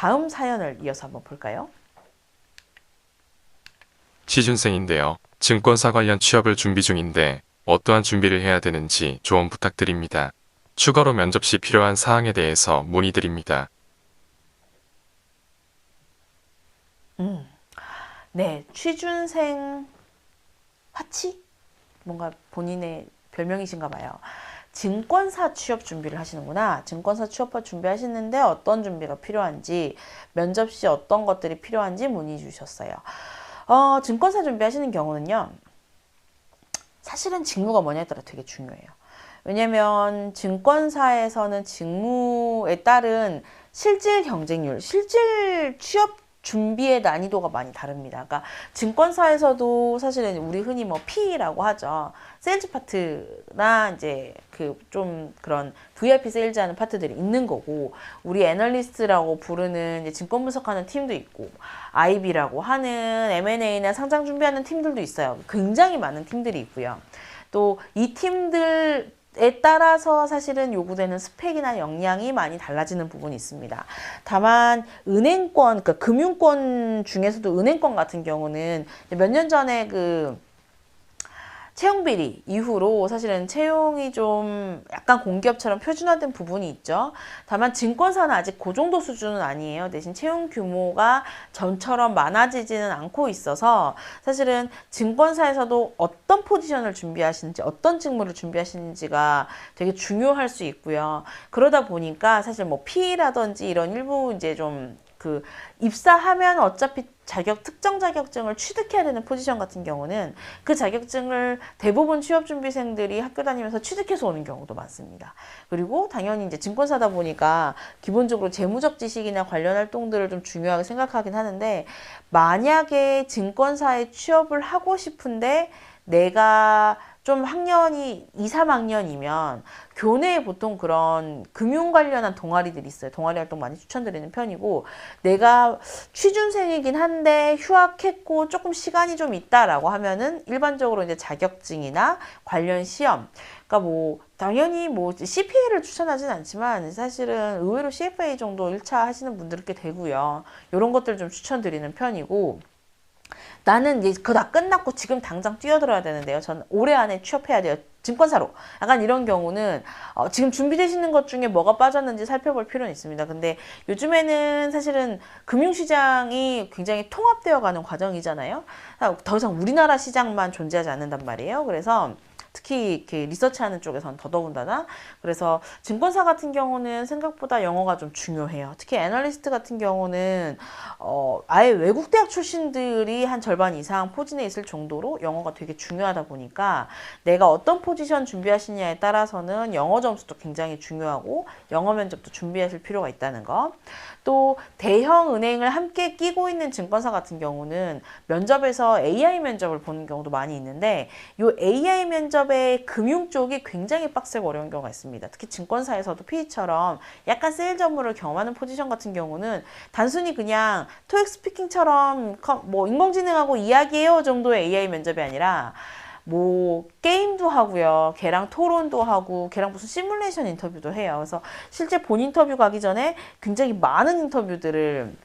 다음 사연을 이어서 한번 볼까요? 취준생인데요. 증권사 관련 취업을 준비 중인데 어떠한 준비를 해야 되는지 조언 부탁드립니다. 추가로 면접 시 필요한 사항에 대해서 문의드립니다. 네, 취준생 화치? 뭔가 본인의 별명이신가 봐요. 증권사 취업 준비를 하시는구나. 증권사 취업을 준비하시는데 어떤 준비가 필요한지, 면접 시 어떤 것들이 필요한지 문의 주셨어요. 증권사 준비하시는 경우는요, 사실은 직무가 뭐냐에 따라 되게 중요해요. 왜냐면 증권사에서는 직무에 따른 실질 경쟁률, 실질 취업 준비의 난이도가 많이 다릅니다. 그러니까 증권사에서도 사실은 우리 흔히 뭐 P라고 하죠. 세일즈 파트나 이제 그 좀 그런 VIP 세일즈 하는 파트들이 있는 거고, 우리 애널리스트라고 부르는 이제 증권 분석하는 팀도 있고, IB라고 하는 M&A나 상장 준비하는 팀들도 있어요. 굉장히 많은 팀들이 있고요. 또 이 팀들에 따라서 사실은 요구되는 스펙이나 역량이 많이 달라지는 부분이 있습니다. 다만 은행권, 그러니까 금융권 중에서도 은행권 같은 경우는 몇 년 전에 그 채용 비리 이후로 사실은 채용이 좀 약간 공기업처럼 표준화된 부분이 있죠. 다만 증권사는 아직 그 정도 수준은 아니에요. 대신 채용 규모가 전처럼 많아지지는 않고 있어서 사실은 증권사에서도 어떤 포지션을 준비하시는지, 어떤 직무를 준비하시는지가 되게 중요할 수 있고요. 그러다 보니까 사실 뭐 P라든지 이런 일부 이제 좀 그 입사하면 어차피 특정 자격증을 취득해야 되는 포지션 같은 경우는 그 자격증을 대부분 취업준비생들이 학교 다니면서 취득해서 오는 경우도 많습니다. 그리고 당연히 이제 증권사다 보니까 기본적으로 재무적 지식이나 관련 활동들을 좀 중요하게 생각하긴 하는데, 만약에 증권사에 취업을 하고 싶은데 내가 좀 학년이 2, 3학년이면 교내에 보통 그런 금융 관련한 동아리들이 있어요. 동아리 활동 많이 추천드리는 편이고, 내가 취준생이긴 한데 휴학했고 조금 시간이 좀 있다라고 하면은 일반적으로 이제 자격증이나 관련 시험, 그러니까 뭐 당연히 뭐 CPA를 추천하진 않지만 사실은 의외로 CFA 정도 1차 하시는 분들 꽤 되고요. 이런 것들 좀 추천드리는 편이고, 나는 이제 그거 다 끝났고 지금 당장 뛰어들어야 되는데요. 저는 올해 안에 취업해야 돼요. 증권사로. 약간 이런 경우는 지금 준비되시는 것 중에 뭐가 빠졌는지 살펴볼 필요는 있습니다. 근데 요즘에는 사실은 금융시장이 굉장히 통합되어 가는 과정이잖아요. 더 이상 우리나라 시장만 존재하지 않는단 말이에요. 그래서 특히 이렇게 리서치하는 쪽에서는 더더군다나. 그래서 증권사 같은 경우는 생각보다 영어가 좀 중요해요. 특히 애널리스트 같은 경우는 아예 외국 대학 출신들이 한 절반 이상 포진해 있을 정도로 영어가 되게 중요하다 보니까 내가 어떤 포지션 준비하시냐에 따라서는 영어 점수도 굉장히 중요하고 영어 면접도 준비하실 필요가 있다는 거. 또 대형 은행을 함께 끼고 있는 증권사 같은 경우는 면접에서 AI 면접을 보는 경우도 많이 있는데, 이 AI 면접의 금융 쪽이 굉장히 빡세고 어려운 경우가 있습니다. 특히 증권사에서도 PE처럼 약간 세일즈 업무를 경험하는 포지션 같은 경우는 단순히 그냥 토익 스피킹처럼 뭐 인공지능하고 이야기해요 정도의 AI 면접이 아니라 뭐 게임도 하고요. 걔랑 토론도 하고 걔랑 무슨 시뮬레이션 인터뷰도 해요. 그래서 실제 본 인터뷰 가기 전에 굉장히 많은 인터뷰들을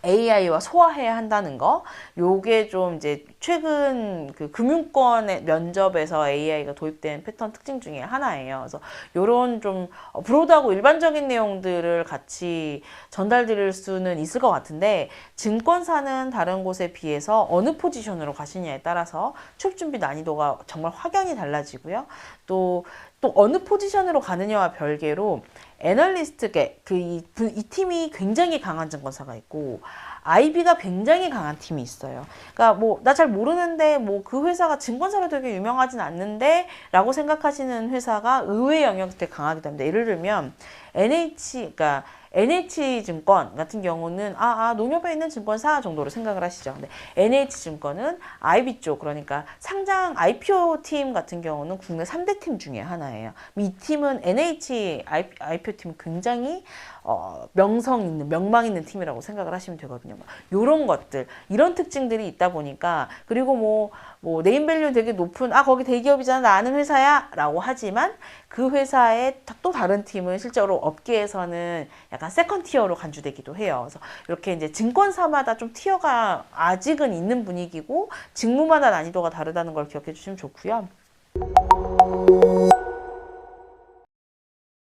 AI와 소화해야 한다는 거. 요게 좀 이제 최근 그 금융권의 면접에서 AI가 도입된 패턴 특징 중에 하나예요. 그래서 요런 좀 브로드하고 일반적인 내용들을 같이 전달드릴 수는 있을 것 같은데, 증권사는 다른 곳에 비해서 어느 포지션으로 가시냐에 따라서 취업 준비 난이도가 정말 확연히 달라지고요. 또 어느 포지션으로 가느냐와 별개로 애널리스트계 이 팀이 굉장히 강한 증권사가 있고 IB가 굉장히 강한 팀이 있어요. 그러니까 뭐 나 잘 모르는데 뭐 그 회사가 증권사로 되게 유명하진 않는데라고 생각하시는 회사가 의외의 영역이 되게 강하기도 합니다. 예를 들면 그러니까 NH증권 같은 경우는 농협에 있는 증권사 정도로 생각을 하시죠. 근데 NH증권은 IB 쪽, 그러니까 상장 IPO 팀 같은 경우는 국내 3대 팀 중에 하나예요. 이 팀은 NH IPO 팀은 굉장히 명성 있는, 명망 있는 팀이라고 생각을 하시면 되거든요. 요런 것들, 이런 특징들이 있다 보니까, 그리고 뭐 네임밸류 되게 높은, 거기 대기업이잖아, 나 아는 회사야 라고 하지만 그 회사의 또 다른 팀은 실제로 업계에서는 약간 세컨 티어로 간주되기도 해요. 그래서 이렇게 이제 증권사마다 좀 티어가 아직은 있는 분위기고 직무마다 난이도가 다르다는 걸 기억해 주시면 좋고요.